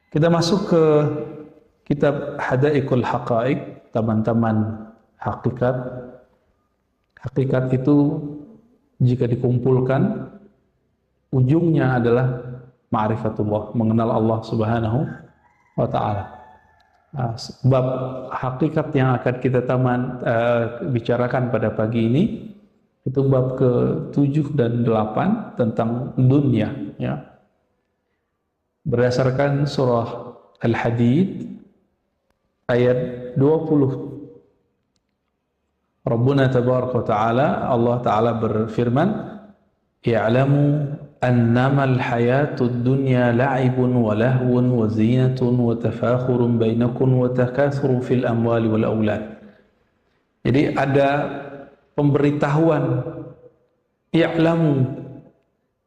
Kita masuk ke kitab Hadaiqul Haqaiq, taman-taman hakikat. Hakikat itu jika dikumpulkan, ujungnya adalah ma'rifatullah, mengenal Allah Subhanahu wa Ta'ala. Bab hakikat yang akan kita bicarakan pada pagi ini itu bab ke-7 dan 8 tentang dunia, ya. Berdasarkan surah Al-Hadid ayat 20, Rabbuna tabaraka wa ta'ala, Allah Ta'ala berfirman, "I'lamu annamal hayatud dunya la'ibun wa lahwun wa zinatun wa tafakhurun bainakum wa takatsurun fil amwali wal aulad." Jadi ada pemberitahuan, i'lamu,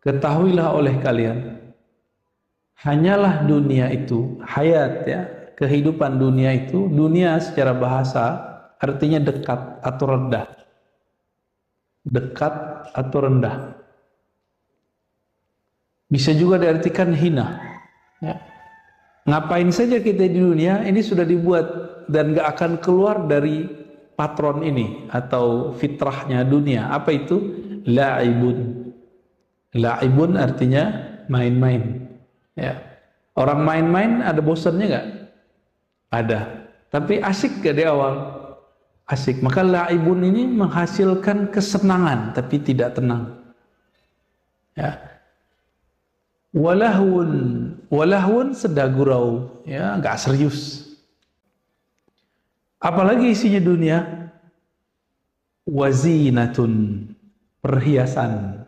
ketahuilah oleh kalian, hanyalah dunia itu, hayat, ya, kehidupan dunia itu, dunia secara bahasa artinya dekat atau rendah. Dekat atau rendah. Bisa juga diartikan hina, ya. Ngapain saja kita di dunia ini sudah dibuat dan gak akan keluar dari patron ini atau fitrahnya dunia. Apa itu? La'ibun. La'ibun artinya main-main, ya. Orang main-main ada bosannya gak? Ada. Tapi asik gak di awal? Asik. Maka la'ibun ini menghasilkan kesenangan tapi tidak tenang, ya. Walahun sedang gurau, ya, nggak serius. Apalagi isinya dunia, wazinatun, perhiasan.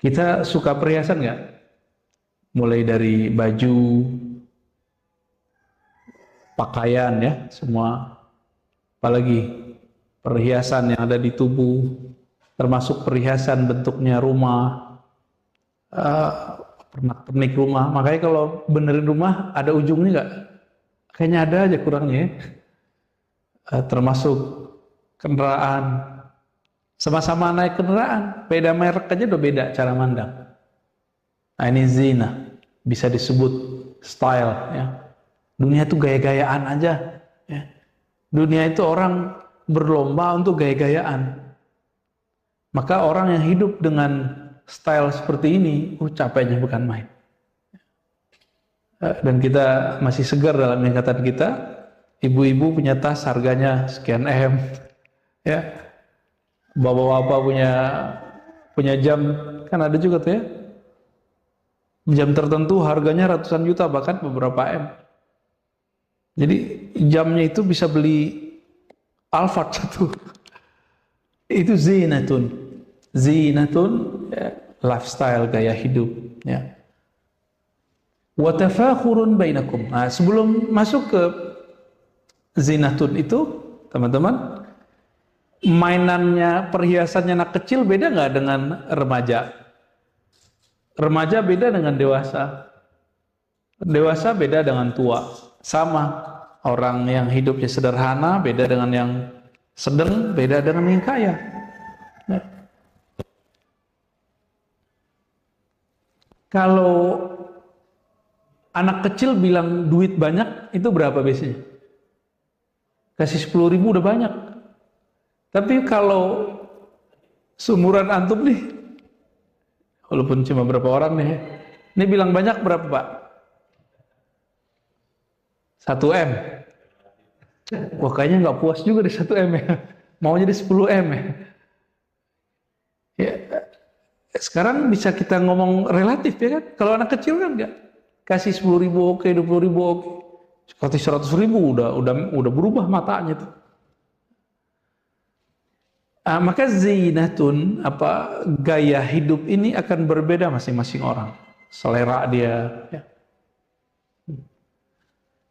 Kita suka perhiasan nggak? Mulai dari baju, pakaian, ya, semua. Apalagi perhiasan yang ada di tubuh, termasuk perhiasan bentuknya rumah, pernak-pernik rumah. Makanya kalau benerin rumah ada ujungnya nggak? Kayaknya ada aja kurangnya, ya. Termasuk kendaraan, sama-sama naik kendaraan, beda merek aja udah beda cara mandang. Nah, ini zina, bisa disebut style, ya. Dunia itu gaya-gayaan aja, ya. Dunia itu orang berlomba untuk gaya-gayaan. Maka orang yang hidup dengan style seperti ini, capeknya bukan main. Dan kita masih segar dalam ingatan kita. Ibu-ibu punya tas harganya sekian M, ya. Bapak-bapak punya jam, kan ada juga tuh, ya. Jam tertentu harganya ratusan juta, bahkan beberapa M. Jadi jamnya itu bisa beli Alphard satu. Itu zinatun. Zinatun, ya, lifestyle, gaya hidup, ya. Wa tafakhurun bainakum. Nah, sebelum masuk ke zinatun itu, teman-teman, mainannya, perhiasannya anak kecil beda nggak dengan remaja? Remaja beda dengan dewasa. Dewasa beda dengan tua. Sama. Orang yang hidupnya sederhana beda dengan yang sedang, beda dengan yang kaya. Nah, kalau anak kecil bilang duit banyak, itu berapa biasanya? Kasih 10.000 udah banyak. Tapi kalau seumuran antum nih, walaupun cuma berapa orang nih, ini bilang banyak berapa, Pak? 1 M. Wah, kayaknya nggak puas juga di 1 M, ya. Mau jadi 10 M, ya. Ya, sekarang bisa kita ngomong relatif, ya kan? Kalau anak kecil kan nggak. Kasih 10.000 oke, 20.000 oke. Kasih 100.000 udah berubah matanya tuh. Maka zinatun, gaya hidup ini akan berbeda masing-masing orang. Selera dia, ya.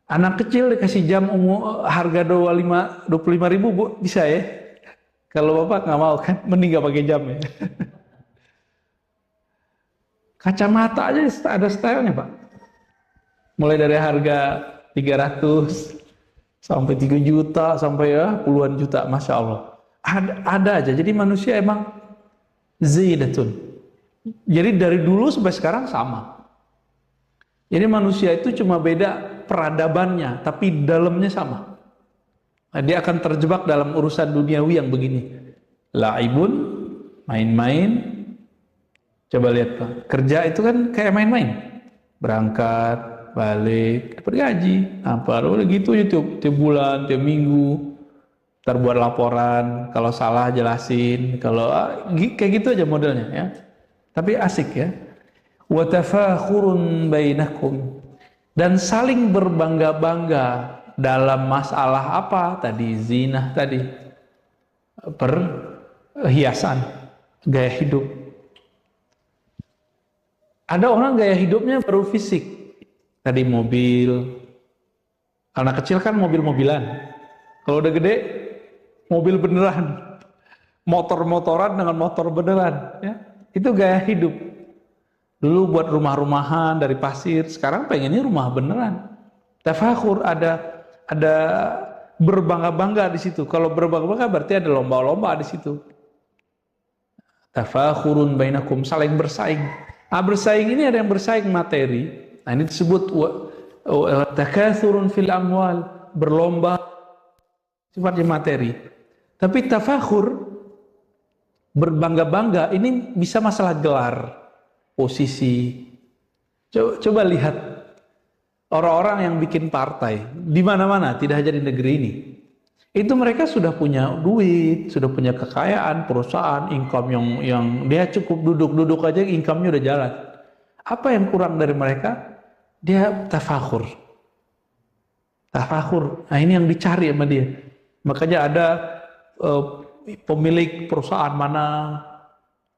Anak kecil dikasih jam harga 25.000, Bu, bisa, ya. Kalau bapak nggak mau kan, mending nggak pakai jam, ya. Kacamata aja ada stylenya, Pak. Mulai dari harga 300 sampai 3 juta sampai, ya, puluhan juta, masya Allah. Ada aja. Jadi manusia emang zinatun. Jadi dari dulu sampai sekarang sama. Jadi manusia itu cuma beda peradabannya, tapi dalamnya sama. Nah, dia akan terjebak dalam urusan duniawi yang begini. Laibun, main-main. Coba lihat Pak, kerja itu kan kayak main-main. Berangkat, balik, dapat gaji. Apa, udah gitu aja tiap bulan, tiap minggu. Terbuat laporan, kalau salah jelasin, kalau kayak gitu aja modelnya ya. Tapi asik ya. Wa tafakhurun bainakum, dan saling berbangga-bangga dalam masalah apa tadi, zinah tadi, perhiasan, gaya hidup. Ada orang gaya hidupnya baru fisik, tadi mobil. Anak kecil kan mobil-mobilan, kalau udah gede mobil beneran, motor-motoran dengan motor beneran ya. Itu gaya hidup. Dulu buat rumah-rumahan dari pasir, sekarang pengennya rumah beneran. Tafakhur, ada berbangga-bangga di situ. Kalau berbangga-bangga berarti ada lomba-lomba di situ. Tafakhurun bainakum, saling bersaing. Nah, bersaing ini ada yang bersaing materi. Nah, ini disebut takatsurun fil amwal, berlomba sifatnya materi. Tapi tafakhur, berbangga-bangga, ini bisa masalah gelar, posisi. Coba lihat orang-orang yang bikin partai di mana-mana, tidak hanya di negeri ini. Itu mereka sudah punya duit, sudah punya kekayaan, perusahaan, income yang dia cukup duduk aja, income-nya udah jalan. Apa yang kurang dari mereka? Dia tafakhur. Tafakhur. Nah, ini yang dicari sama dia. Makanya ada pemilik perusahaan mana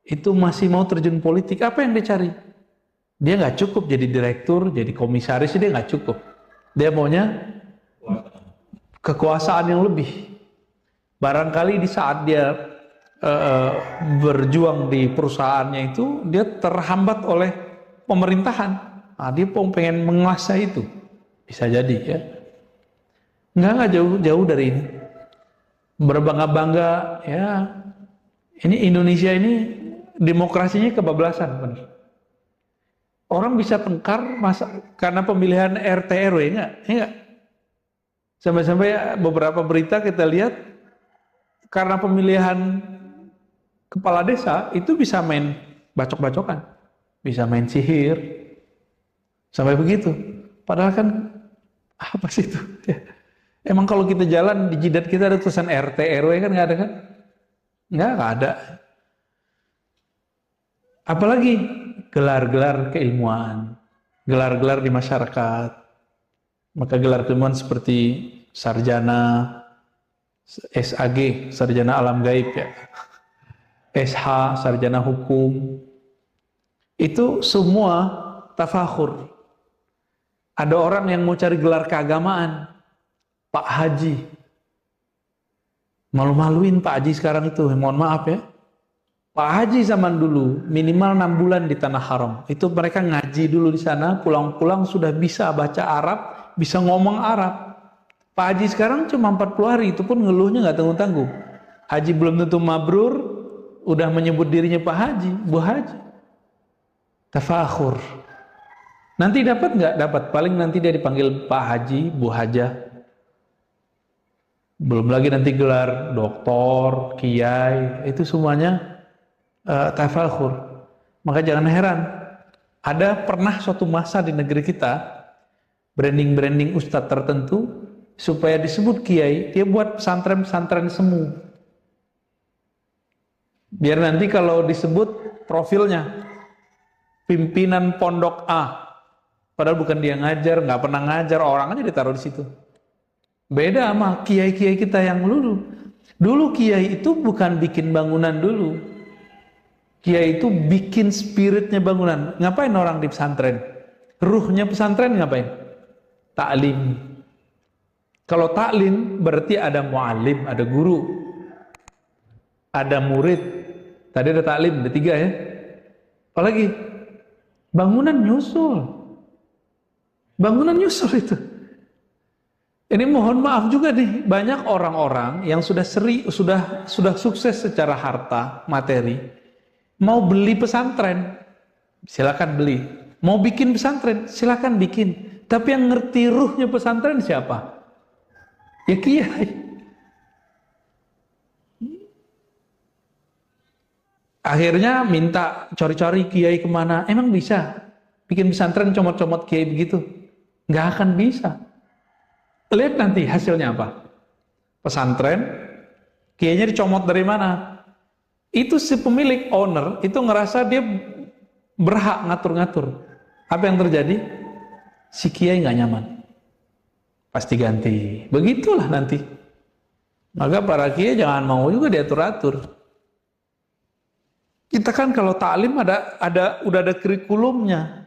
itu masih mau terjun politik. Apa yang dia cari? Dia nggak cukup jadi direktur, jadi komisaris, dia nggak cukup. Dia maunya kekuasaan yang lebih. Barangkali di saat dia berjuang di perusahaannya itu, dia terhambat oleh pemerintahan. Nah, dia pengen menguasai itu. Bisa jadi ya. Nggak jauh dari ini. Berbangga-bangga ya. Ini Indonesia ini demokrasinya kebablasan benar. Orang bisa tengkar karena pemilihan RT RW enggak? Sampai-sampai beberapa berita kita lihat karena pemilihan kepala desa itu bisa main bacok-bacokan, bisa main sihir, sampai begitu. Padahal kan apa sih itu? Ya. Emang kalau kita jalan di jidat kita ada tulisan RT RW kan nggak ada kan? Nggak ada. Apalagi gelar-gelar keilmuan, gelar-gelar di masyarakat. Maka gelar keilmuan seperti sarjana, SAG, sarjana alam gaib ya, SH, sarjana hukum, itu semua tafakhur. Ada orang yang mau cari gelar keagamaan, Pak Haji, malu-maluin Pak Haji sekarang itu, mohon maaf ya. Pak Haji zaman dulu minimal 6 bulan di tanah haram. Itu mereka ngaji dulu di sana, pulang-pulang sudah bisa baca Arab, bisa ngomong Arab. Pak Haji sekarang cuma 40 hari, itu pun ngeluhnya nggak tanggung-tanggung. Haji belum tentu mabrur, udah menyebut dirinya Pak Haji, Bu Haji. Tafakhur. Nanti dapat nggak? Dapat. Paling nanti dia dipanggil Pak Haji, Bu Hajah. Belum lagi nanti gelar doktor, kiai, itu semuanya tafakhur. Maka jangan heran, ada pernah suatu masa di negeri kita branding ustadz tertentu supaya disebut kiai, dia buat pesantren-pesantren semu. Biar nanti kalau disebut profilnya pimpinan pondok A, padahal bukan dia ngajar, nggak pernah ngajar, orang aja ditaruh di situ. Beda sama kiai-kiai kita yang dulu. Dulu kiai itu bukan bikin bangunan dulu. Kiai itu bikin spiritnya bangunan. Ngapain orang di pesantren? Ruhnya pesantren ngapain? Ta'lim. Kalau ta'lim berarti ada mu'alim, ada guru, ada murid. Tadi ada ta'lim, ada 3 ya. Apalagi bangunan nyusul. Bangunan nyusul itu. Ini mohon maaf juga nih, banyak orang-orang yang sudah sukses secara harta, materi, mau beli pesantren, silakan beli. Mau bikin pesantren, silakan bikin. Tapi yang ngerti ruhnya pesantren siapa? Ya kiai. Akhirnya minta cari-cari kiai kemana. Emang bisa bikin pesantren comot-comot kiai begitu? Nggak akan bisa. Lihat nanti hasilnya apa. Pesantren, kiainya dicomot dari mana? Itu si pemilik, owner, itu ngerasa dia berhak ngatur-ngatur. Apa yang terjadi? Si kiai nggak nyaman. Pasti ganti. Begitulah nanti. Maka para kiai jangan mau juga diatur-atur. Kita kan kalau taklim udah ada kurikulumnya,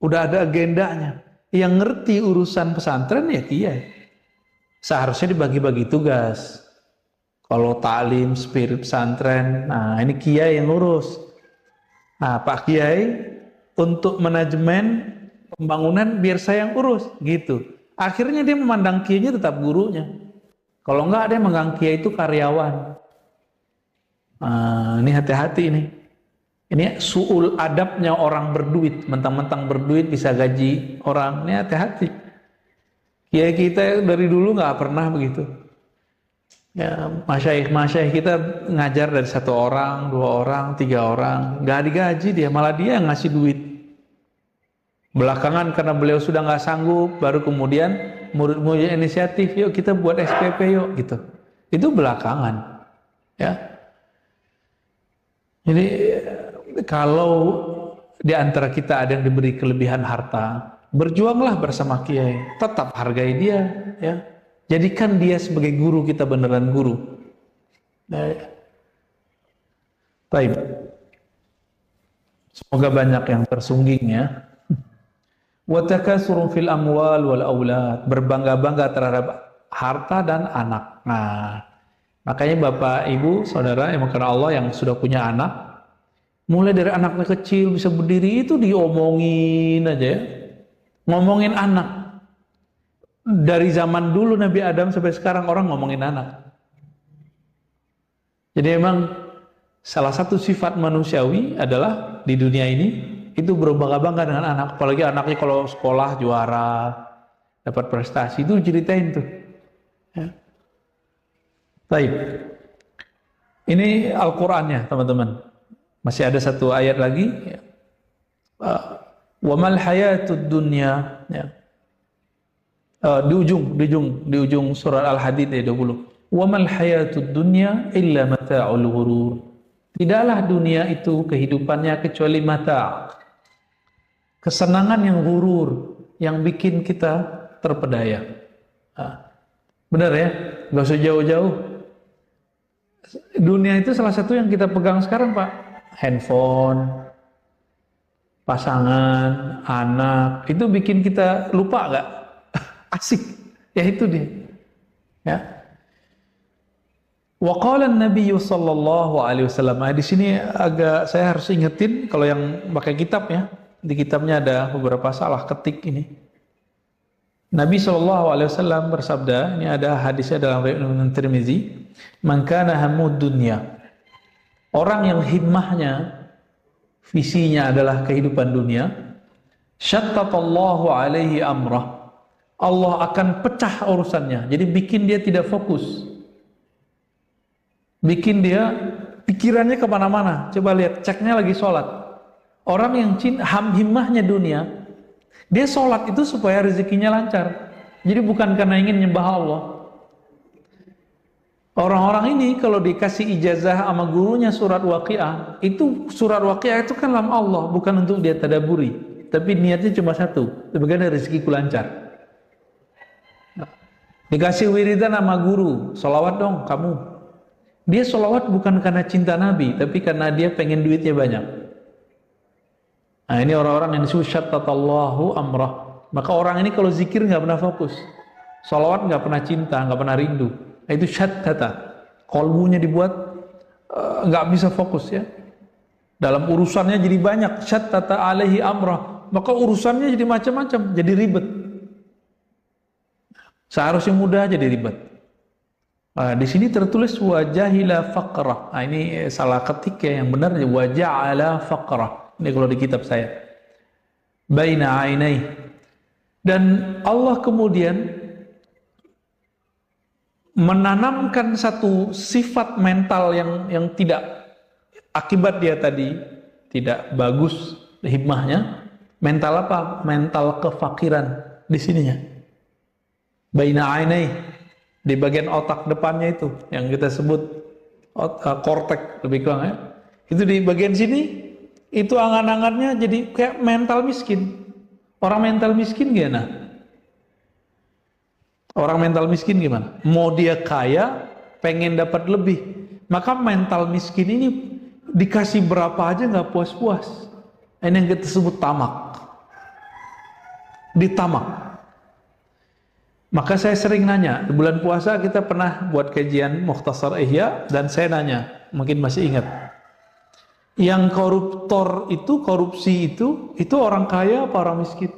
udah ada agendanya. Yang ngerti urusan pesantren ya kiai. Seharusnya dibagi-bagi tugas. Kalau taklim, spirit pesantren, nah ini kiai yang ngurus. Nah Pak Kiai untuk manajemen pembangunan biar saya yang urus, gitu. Akhirnya dia memandang kiainya tetap gurunya. Kalau enggak dia menganggap kiai itu karyawan. Ini hati-hati ini. Ini su'ul adabnya orang berduit, mentang-mentang berduit bisa gaji orang. Ini hati-hati. Kiai kita dari dulu nggak pernah begitu. Ya, masyaikh kita ngajar dari 1 orang, 2 orang, 3 orang, nggak digaji dia, malah dia yang ngasih duit. Belakangan karena beliau sudah nggak sanggup, baru kemudian murid-murid inisiatif, yuk kita buat SPP yuk, gitu. Itu belakangan, ya. Jadi kalau di antara kita ada yang diberi kelebihan harta, berjuanglah bersama kiai, tetap hargai dia, ya. Jadikan dia sebagai guru kita, beneran guru. Baik. Semoga banyak yang tersungging ya. Wa takasurun fil amwal wal aulad, berbangga-bangga terhadap harta dan anak. Nah, makanya Bapak, Ibu, Saudara yang karena Allah yang sudah punya anak, mulai dari anaknya kecil bisa berdiri itu diomongin aja ya. Ngomongin anak. Dari zaman dulu Nabi Adam sampai sekarang orang ngomongin anak. Jadi memang salah satu sifat manusiawi adalah di dunia ini itu berbangga-bangga dengan anak. Apalagi anaknya kalau sekolah juara, dapat prestasi, itu ceritain tuh. Ya. Baik. Ini Al-Qur'annya teman-teman. Masih ada satu ayat lagi. Wa mal hayatud dunya, ya. Di ujung surat Al-Hadid ayat 20. Wa mal hayatud dunya illa mata'ul ghurur. Tidaklah dunia itu kehidupannya kecuali mata'. Kesenangan yang ghurur, yang bikin kita terpedaya. Benar ya? Gak usah jauh-jauh. Dunia itu salah satu yang kita pegang sekarang, Pak. Handphone, pasangan, anak, itu bikin kita lupa gak? Asik, ya itu dia. Ya. Wa qala an-nabiy sallallahu alaihi wasallam. Di sini agak saya harus ingetin kalau yang pakai kitab ya. Di kitabnya ada beberapa salah ketik ini. Nabi sallallahu alaihi wasallam bersabda, ini ada hadisnya dalam riwayat Tirmizi, "Man kana hammud dunya." Orang yang himmahnya, visinya adalah kehidupan dunia, syattatallahu alaihi amrah. Allah akan pecah urusannya. Jadi bikin dia tidak fokus. Bikin dia pikirannya kemana-mana. Coba lihat, ceknya lagi sholat. Orang yang himmahnya dunia, dia sholat itu supaya rezekinya lancar. Jadi bukan karena ingin nyembah Allah. Orang-orang ini kalau dikasih ijazah sama gurunya surat Waqiah, itu surat Waqiah itu kan kalam Allah, bukan untuk dia tadaburi. Tapi niatnya cuma satu, sebagai rezekiku lancar. Dikasih wiridan sama guru, sholawat dong kamu. Dia sholawat bukan karena cinta Nabi, tapi karena dia pengen duitnya banyak. Nah ini orang-orang yang disebut syattatallahu amrah. Maka orang ini kalau zikir nggak pernah fokus, sholawat nggak pernah cinta, nggak pernah rindu. Nah, itu syattata, kolbunya dibuat nggak bisa fokus ya. Dalam urusannya jadi banyak, syattata alaihi amrah. Maka urusannya jadi macam-macam, jadi ribet. Seharusnya mudah jadi ribet. Di sini tertulis wajahila faqrah. Nah, ini salah ketik ya, yang benar waja'ala faqrah. Ini kalau di kitab saya. baina ainai. Dan Allah kemudian menanamkan satu sifat mental yang tidak, akibat dia tadi tidak bagus himmahnya. Mental apa? Mental kefakiran di sininya. Baina ainai, di bagian otak depannya itu yang kita sebut kortek lebih kurang ya. Itu di bagian sini itu angan-angannya jadi kayak mental miskin. Orang mental miskin gimana? Orang mental miskin gimana? Mau dia kaya, pengen dapat lebih. Maka mental miskin ini dikasih berapa aja nggak puas-puas. Ini yang kita sebut tamak. Ditamak. Maka saya sering nanya, di bulan puasa kita pernah buat kajian Mukhtasar Ihya, dan saya nanya, mungkin masih ingat. Yang koruptor itu, korupsi itu orang kaya apa orang miskin?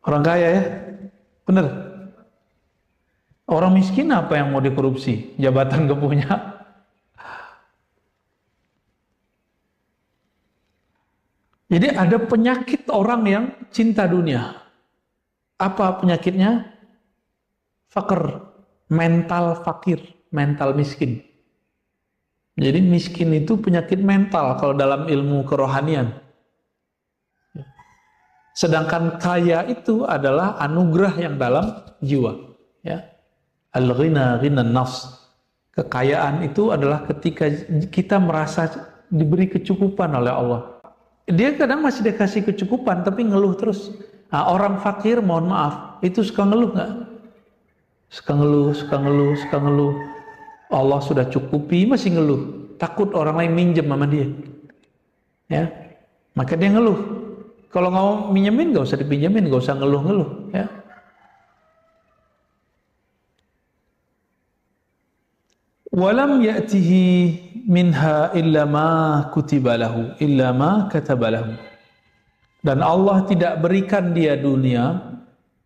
Orang kaya ya? Bener? Orang miskin apa yang mau dikorupsi? Jabatan gak punya. Jadi ada penyakit orang yang cinta dunia. Apa penyakitnya? Fakir, mental fakir, mental miskin. Jadi miskin itu penyakit mental kalau dalam ilmu kerohanian. Sedangkan kaya itu adalah anugerah yang dalam jiwa. Ya, al-ghina ghinan nafs. Kekayaan itu adalah ketika kita merasa diberi kecukupan oleh Allah. Dia kadang masih dikasih kecukupan tapi ngeluh terus. Nah, orang fakir, mohon maaf, itu suka ngeluh nggak? Suka ngeluh. Allah sudah cukupi, masih ngeluh. Takut orang lain minjem sama dia. Ya, maka dia ngeluh. Kalau nggak mau minjemin, nggak usah dipinjemin, nggak usah ngeluh-ngeluh. Ya. Walam ya'tihi minha illa ma kutiba lahu, illa ma kataba lahu. Dan Allah tidak berikan dia dunia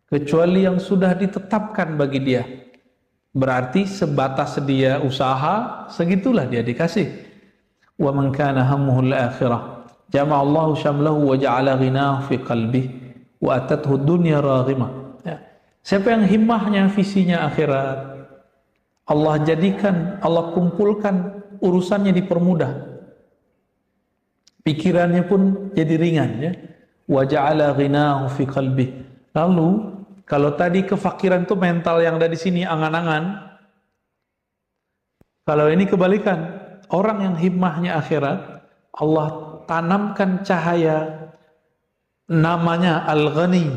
kecuali yang sudah ditetapkan bagi dia. Berarti sebatas dia usaha, segitulah dia dikasih. Wa man kana hammuhu al-akhirah jama'a Allahu syamlahu wa ja'ala ghinahu fi qalbihi wa atathu dunya raghimah. Ya. Siapa yang himmahnya visinya akhirat, Allah jadikan, Allah kumpulkan urusannya dipermudah. Pikirannya pun jadi ringan ya. Wa ja'ala ghinahu fi qalbihi. Lalu kalau tadi kefakiran itu mental yang ada di sini angan-angan, kalau ini kebalikan, orang yang himmahnya akhirat, Allah tanamkan cahaya namanya Al-Ghani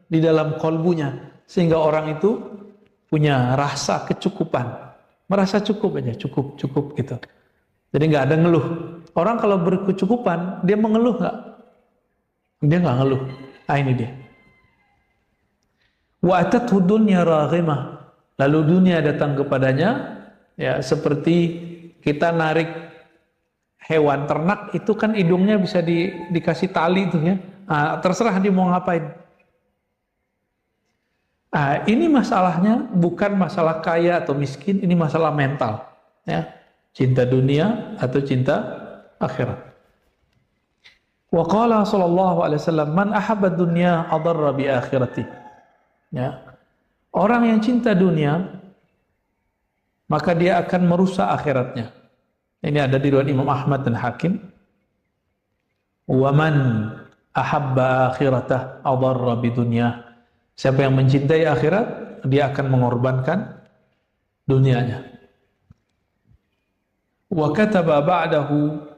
di dalam kolbunya, sehingga orang itu punya rasa kecukupan, merasa cukup aja, cukup gitu. Jadi nggak ada ngeluh. Orang kalau berkecukupan, dia mengeluh nggak? Dia nggak ngeluh. Ah, ini dia. Wa atathu dunya raghimah. Lalu dunia datang kepadanya, ya seperti kita narik hewan ternak itu kan hidungnya bisa dikasih tali itu ya. Nah, terserah dia mau ngapain. Nah, ini masalahnya bukan masalah kaya atau miskin, ini masalah mental, ya. Cinta dunia atau cinta akhirat. Wa qala sallallahu alaihi wasallam, man ahabba dunya adarra bi akhirati. Ya. Orang yang cinta dunia maka dia akan merusak akhiratnya. Ini ada di riwayat Imam Ahmad dan Hakim. Wa man ahabba akhiratah adarra bidunya. Siapa yang mencintai akhirat, dia akan mengorbankan dunianya. Wa kataba ba'dahu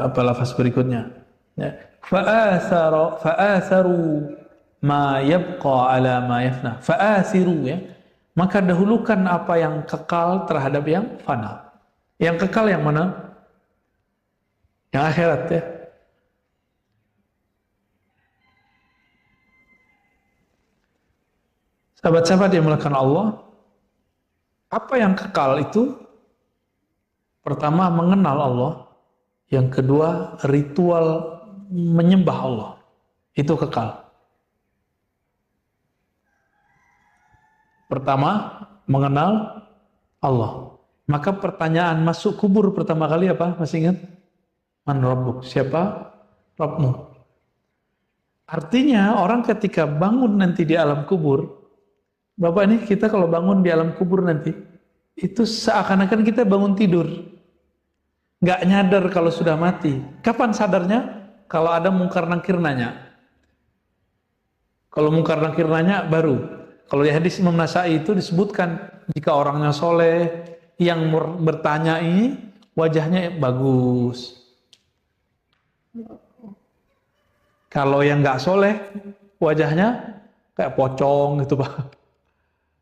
apa lafaz berikutnya? Ya. Fa'atharu ma yabqa ala ma yafna. Fa'athiru ya. Maka dahulukan apa yang kekal terhadap yang fana. Yang kekal yang mana? Yang akhirat ya. Sahabat-sahabat yang dimuliakan Allah, apa yang kekal itu? Pertama, mengenal Allah. Yang kedua, ritual menyembah Allah. Itu kekal. Pertama, mengenal Allah. Maka pertanyaan masuk kubur pertama kali apa? Masih ingat? Man rabbuk? Siapa Rabbmu? Artinya orang ketika bangun nanti di alam kubur, Bapak ini kita kalau bangun di alam kubur nanti, itu seakan-akan kita bangun tidur. Nggak nyadar kalau sudah mati. Kapan sadarnya? Kalau ada mungkar nakir nanya. Kalau mungkar nakir nanya baru. Kalau di hadis Imam Nasai itu disebutkan, jika orangnya soleh, yang bertanya ini wajahnya bagus. Kalau yang nggak soleh, wajahnya kayak pocong gitu Pak.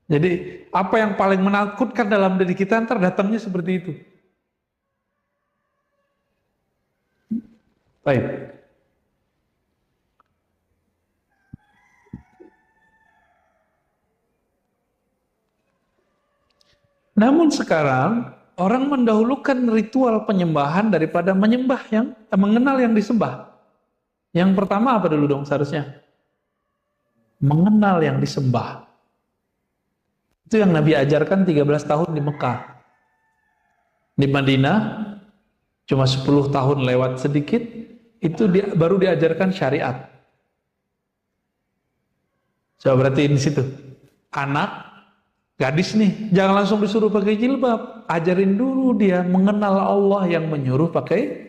Jadi apa yang paling menakutkan dalam diri kita ntar datangnya seperti itu. Baik. Namun sekarang orang mendahulukan ritual penyembahan daripada menyembah mengenal yang disembah. Yang pertama apa dulu dong seharusnya? Mengenal yang disembah. Itu yang Nabi ajarkan 13 tahun di Mekah. Di Madinah cuma 10 tahun lewat sedikit, itu baru diajarkan syariat. Coba berarti di situ. Anak, gadis nih, jangan langsung disuruh pakai jilbab. Ajarin dulu dia mengenal Allah yang menyuruh pakai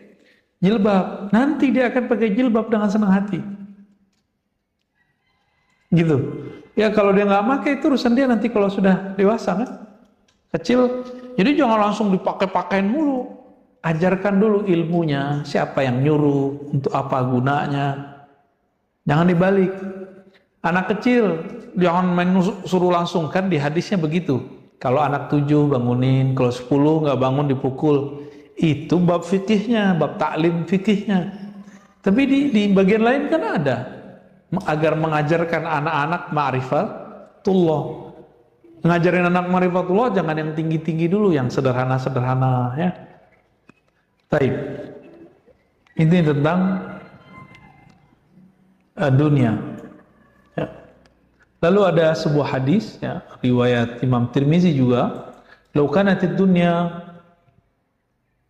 jilbab. Nanti dia akan pakai jilbab dengan senang hati. Gitu. Ya kalau dia nggak pakai itu urusan dia nanti kalau sudah dewasa kan. Kecil. Jadi jangan langsung dipakai-pakain mulu. Ajarkan dulu ilmunya, siapa yang nyuruh, untuk apa gunanya. Jangan dibalik. Anak kecil jangan main suruh langsung, kan di hadisnya begitu. Kalau anak 7 bangunin, kalau 10 nggak bangun dipukul. Itu bab fikihnya, bab taklim fikihnya. Tapi di bagian lain kan ada, agar mengajarkan anak-anak ma'rifatullah. Ngajarin anak ma'rifatullah jangan yang tinggi-tinggi dulu, yang sederhana-sederhana ya. Baik. Ini tentang dunia. Ya. Lalu ada sebuah hadis ya, riwayat Imam Tirmizi juga, "Lau kanatid dunya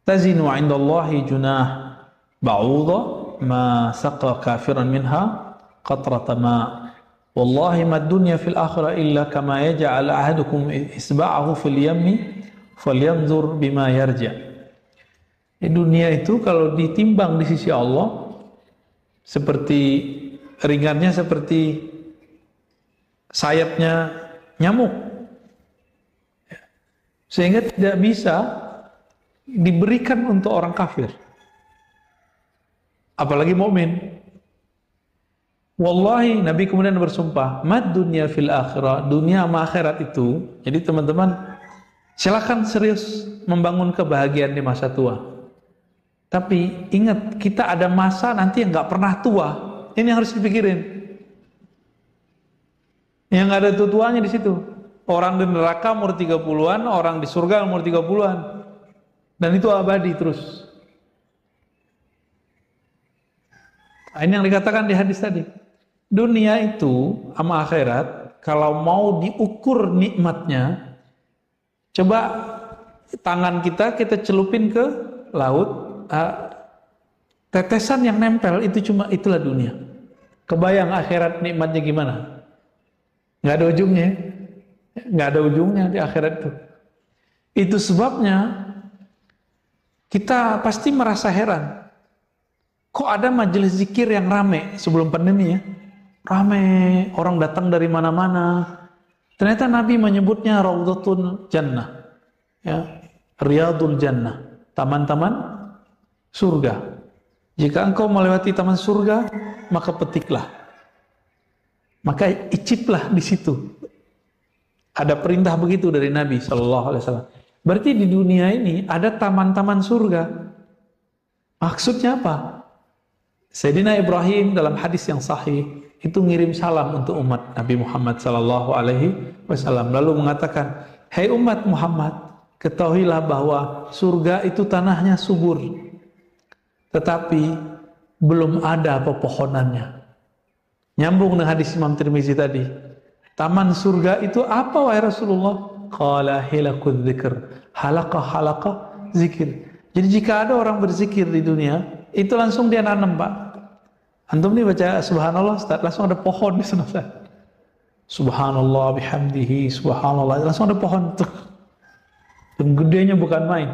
tazinu 'indallahi junah ba'udha ma saqa kafiran minha qatrata ma. Wallahi ma dunya fil akhirah illa kama yaj'al ahadukum isba'ahu fil yammi falyanzur bima yarja'." Di dunia itu kalau ditimbang di sisi Allah seperti ringannya seperti sayapnya nyamuk, sehingga tidak bisa diberikan untuk orang kafir, apalagi mukmin. Wallahi, Nabi kemudian bersumpah, mad dunya fil akhirah, dunia sama akhirat itu. Jadi teman-teman silakan serius membangun kebahagiaan di masa tua. Tapi ingat, kita ada masa nanti yang nggak pernah tua. Ini yang harus dipikirin. Yang ada tuanya di situ. Orang di neraka umur 30-an, orang di surga umur 30-an. Dan itu abadi terus. Ini yang dikatakan di hadis tadi. Dunia itu sama akhirat, kalau mau diukur nikmatnya, coba tangan kita celupin ke laut, tetesan yang nempel itu itulah dunia. Kebayang akhirat nikmatnya gimana? Nggak ada ujungnya, nggak ada ujungnya di akhirat itu. Itu sebabnya kita pasti merasa heran. Kok ada majelis zikir yang rame sebelum pandemi ya? Rame, orang datang dari mana-mana. Ternyata Nabi menyebutnya Raudhatun Jannah, ya, Riyadul Jannah, taman-taman surga. Jika engkau melewati taman surga, maka petiklah, maka iciplah di situ. Ada perintah begitu dari Nabi SAW. Berarti di dunia ini ada taman-taman surga. Maksudnya apa? Sayyidina Ibrahim dalam hadis yang sahih itu ngirim salam untuk umat Nabi Muhammad SAW, lalu mengatakan, "Hai umat Muhammad, ketahuilah bahwa surga itu tanahnya subur, tetapi belum ada pepohonannya." Nyambung dengan hadis Imam Tirmizi tadi. Taman surga itu apa wahai Rasulullah? Qala hilakul dzikr, halaqah zikir. Jadi jika ada orang berzikir di dunia, itu langsung dia nanam, Pak. Antum nih baca subhanallah, Ustaz, langsung ada pohon di sana, Ustaz. Subhanallah bihamdihi, subhanallah, langsung ada pohon tuh. Dan gedenya bukan main.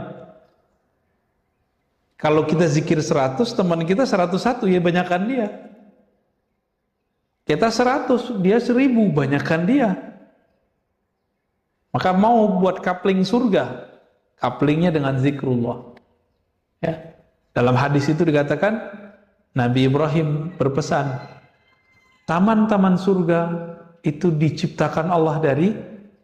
Kalau kita zikir 100, teman kita 101, ya banyakkan dia. Kita 100, dia 1000, banyakkan dia. Maka mau buat kapling surga, kaplingnya dengan zikrullah. Ya. Dalam hadis itu dikatakan, Nabi Ibrahim berpesan, taman-taman surga itu diciptakan Allah dari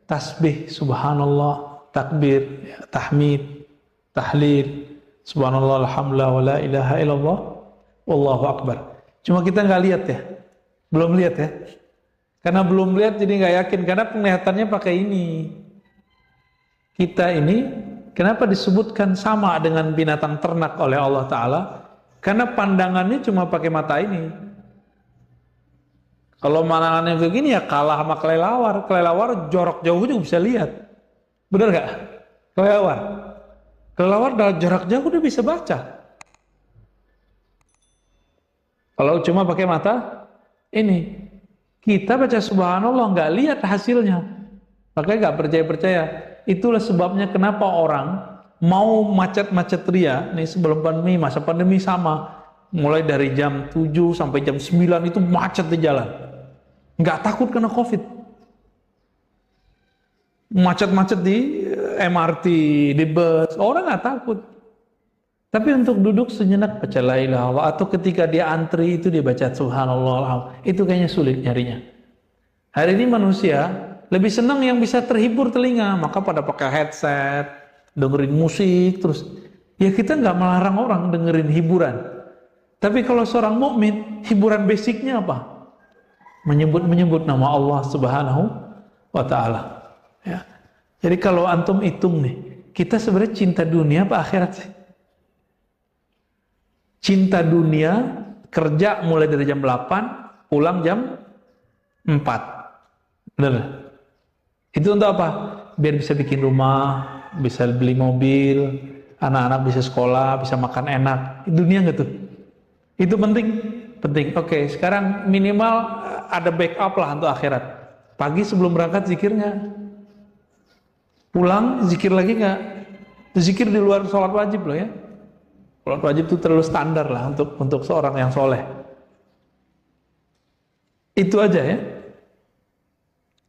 tasbih, subhanallah, takbir, tahmid, tahlil, subhanallah, alhamdulillah, wa la ilaha illallah, wallahu akbar. Cuma kita nggak lihat ya, belum lihat ya. Karena belum lihat jadi nggak yakin, karena penglihatannya pakai ini. Kita ini kenapa disebutkan sama dengan binatang ternak oleh Allah Ta'ala? Karena pandangannya cuma pakai mata ini. Kalau pandangannya begini ya kalah sama kelelawar. Kelelawar jorok jauh juga bisa lihat. Benar nggak? Kelelawar dalam jarak jauh udah bisa baca. Kalau cuma pakai mata ini, kita baca subhanallah nggak lihat hasilnya, makanya nggak percaya. Itulah sebabnya kenapa orang mau macet-macet ria nih sebelum pandemi, masa pandemi sama, mulai dari jam 7 sampai jam 9 itu macet di jalan, nggak takut kena COVID. Macet-macet di MRT, di bus, orang nggak takut. Tapi untuk duduk sejenak baca la ilaha illallah, atau ketika dia antri itu dia baca subhanallah, itu kayaknya sulit nyarinya. Hari ini manusia lebih senang yang bisa terhibur telinga, maka pada pakai headset, dengerin musik terus. Ya kita nggak melarang orang dengerin hiburan. Tapi kalau seorang mukmin, hiburan basicnya apa? Menyebut nama Allah Subhanahu wa Ta'ala. Ya. Jadi kalau antum hitung nih, kita sebenarnya cinta dunia apa akhirat sih? Cinta dunia, kerja mulai dari jam 8, pulang jam 4. Benar? Itu untuk apa? Biar bisa bikin rumah, bisa beli mobil, anak-anak bisa sekolah, bisa makan enak. Dunia nggak tuh? Itu penting? Penting. Oke, sekarang minimal ada backup lah untuk akhirat. Pagi sebelum berangkat zikirnya. Pulang zikir lagi nggak? Zikir di luar sholat wajib loh ya. Sholat wajib itu terlalu standar lah untuk seorang yang soleh. Itu aja ya.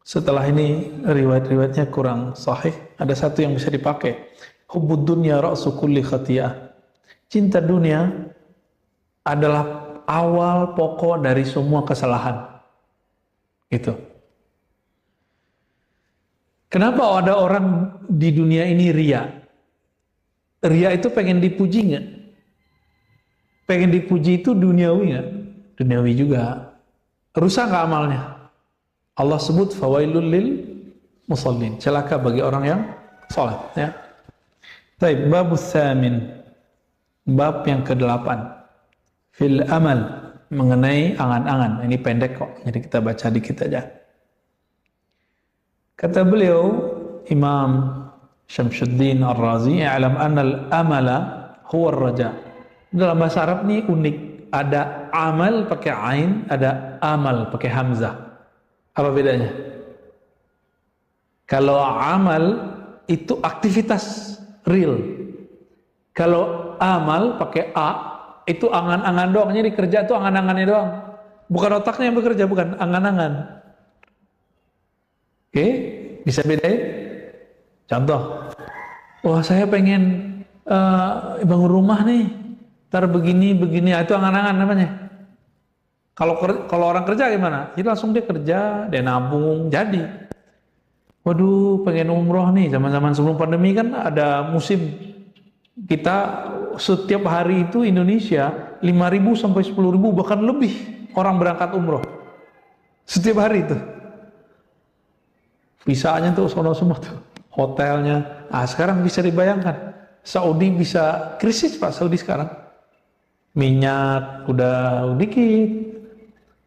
Setelah ini riwayat-riwayatnya kurang sahih. Ada satu yang bisa dipakai. Hubbud dunya ra'su kulli khati'ah. Cinta dunia adalah awal pokok dari semua kesalahan. Gitu. Kenapa ada orang di dunia ini ria? Ria itu pengen dipuji nggak? Pengen dipuji itu duniawi nggak? Duniawi juga. Rusak nggak amalnya? Allah sebut fawailul lil musallin, celaka bagi orang yang salat ya. Baik, babus tsamin, bab yang ke-8 fil amal, mengenai angan-angan. Ini pendek kok, jadi kita baca dikit aja. Kata beliau Imam Syamsuddin Ar-Razi, "I'lam anna al-amala huwa ar-raja." Dalam bahasa Arab ini unik, ada amal pakai ain, ada amal pakai hamzah. Apa bedanya? Kalau amal itu aktivitas real. Kalau amal pakai a itu angan-angan doang. Jadi kerja itu angan-angannya doang. Bukan otaknya yang bekerja, bukan angan-angan. Oke, bisa bedain? Contoh, wah saya pengen bangun rumah nih, ntar begini, itu angan-angan namanya. Kalau orang kerja gimana? Jadi langsung dia kerja, dia nabung, jadi. Waduh, pengen umroh nih, zaman-zaman sebelum pandemi kan ada musim. Kita setiap hari itu Indonesia 5.000 sampai 10.000 bahkan lebih orang berangkat umroh. Setiap hari itu. Visanya tuh sono semua tuh, hotelnya. Sekarang bisa dibayangkan, Saudi bisa krisis Pak, Saudi sekarang. Minyak udah dikit.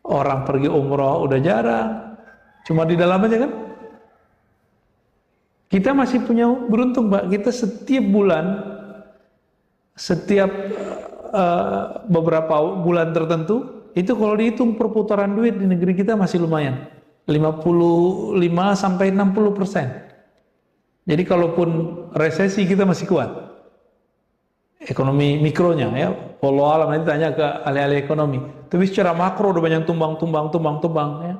Orang pergi umroh udah jarang, cuma di dalam aja kan. Kita masih punya beruntung Pak, kita setiap bulan, setiap beberapa bulan tertentu, itu kalau dihitung perputaran duit di negeri kita masih lumayan, 55-60%. Jadi kalaupun resesi kita masih kuat. Ekonomi mikronya ya, walau alam nanti tanya ke ahli-ahli ekonomi. Tapi secara makro udah banyak tumbang ya.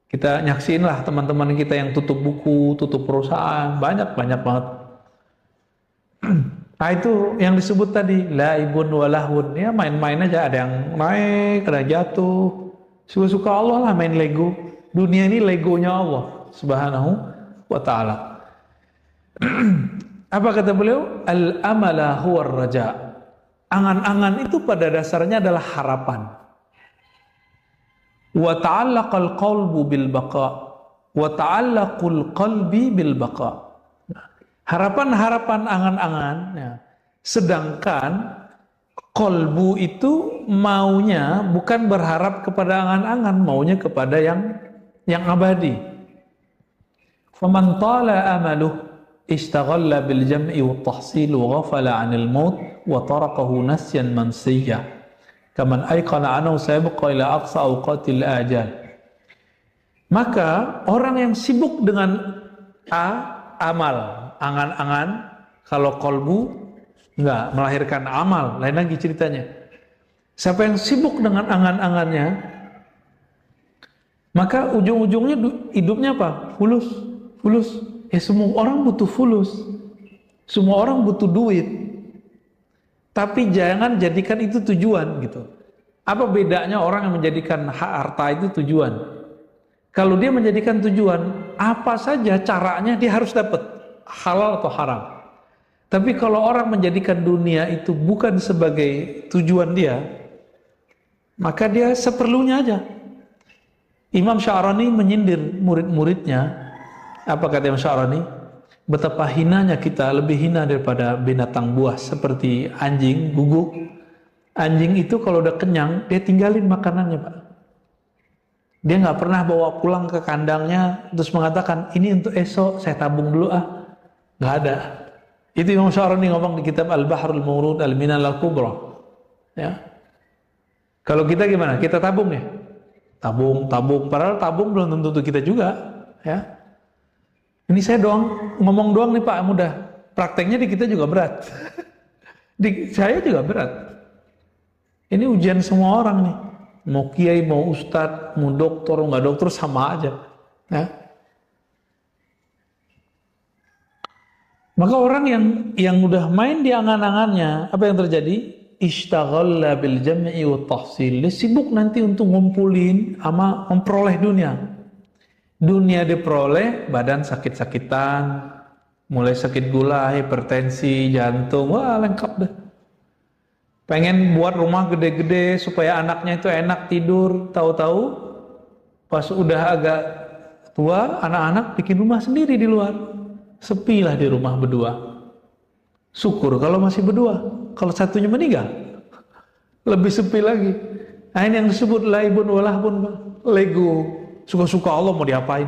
Kita nyaksiin lah teman-teman kita yang tutup buku, tutup perusahaan, banyak banget. Nah itu yang disebut tadi laibun walahun, ya main-main aja, ada yang naik, ada yang jatuh. Suka-suka Allah lah main Lego. Dunia ini Legonya Allah Subhanahu wa ta'ala. Apa kata beliau? Al-amala huwar raja. Angan-angan itu pada dasarnya adalah harapan. Wa ta'allaqal qalbu bil baqa. Wa ta'allaqul qalbi bil baqa. Harapan-harapan angan-angan ya. Sedangkan qalbu itu maunya bukan berharap kepada angan-angan, maunya kepada yang abadi. Faman tala amaluh istaghalla bil jam'i wat tahsil wa ghafala 'anil maut wa tarakahu nasyan mansiyah kaman ayqana anhu sayabqa ila aqsa awqatil ajal. Maka orang yang sibuk dengan amal, angan-angan, kalau kolbu enggak melahirkan amal, lain lagi ceritanya. Siapa yang sibuk dengan angan-angannya, maka ujung-ujungnya hidupnya apa? Fulus. Ya semua orang butuh fulus, semua orang butuh duit, tapi jangan jadikan itu tujuan gitu. Apa bedanya orang yang menjadikan harta itu tujuan? Kalau dia menjadikan tujuan, apa saja caranya dia harus dapat, halal atau haram. Tapi kalau orang menjadikan dunia itu bukan sebagai tujuan dia, maka dia seperlunya aja. Imam Sya'rani menyindir murid-muridnya. Apa kata Imam Sya'rani? Betapa hinanya kita, lebih hina daripada binatang buas seperti anjing, guguk. Anjing itu kalau udah kenyang, dia tinggalin makanannya, Pak. Dia nggak pernah bawa pulang ke kandangnya terus mengatakan ini untuk esok, saya tabung dulu nggak ada. Itu Imam Sya'rani ngomong di kitab Al-Bahrul Mawrud Al-Minal Al-Kubra. Ya. Kalau kita gimana? Kita tabung ya? Tabung. Padahal tabung belum tentu untuk kita juga. Ya. Ini saya ngomong doang nih Pak, mudah. Prakteknya di kita juga berat. Di saya juga berat. Ini ujian semua orang nih. Mau kiai, mau ustadz, mau dokter, nggak dokter sama aja. Ya. Maka orang yang udah main di angan-angannya, apa yang terjadi? Ishtaghalla bil jam'i wa tahsil. Dia sibuk nanti untuk ngumpulin sama memperoleh dunia. Dunia diperoleh, badan sakit-sakitan, mulai sakit gula, hipertensi, jantung, wah lengkap deh. Pengen buat rumah gede-gede supaya anaknya itu enak tidur, tahu-tahu pas udah agak tua, anak-anak bikin rumah sendiri di luar. Sepilah di rumah berdua. Syukur kalau masih berdua. Kalau satunya meninggal, lebih sepi lagi. Nah ini yang disebut laibun walahbun, Lego. Suka-suka Allah mau diapain?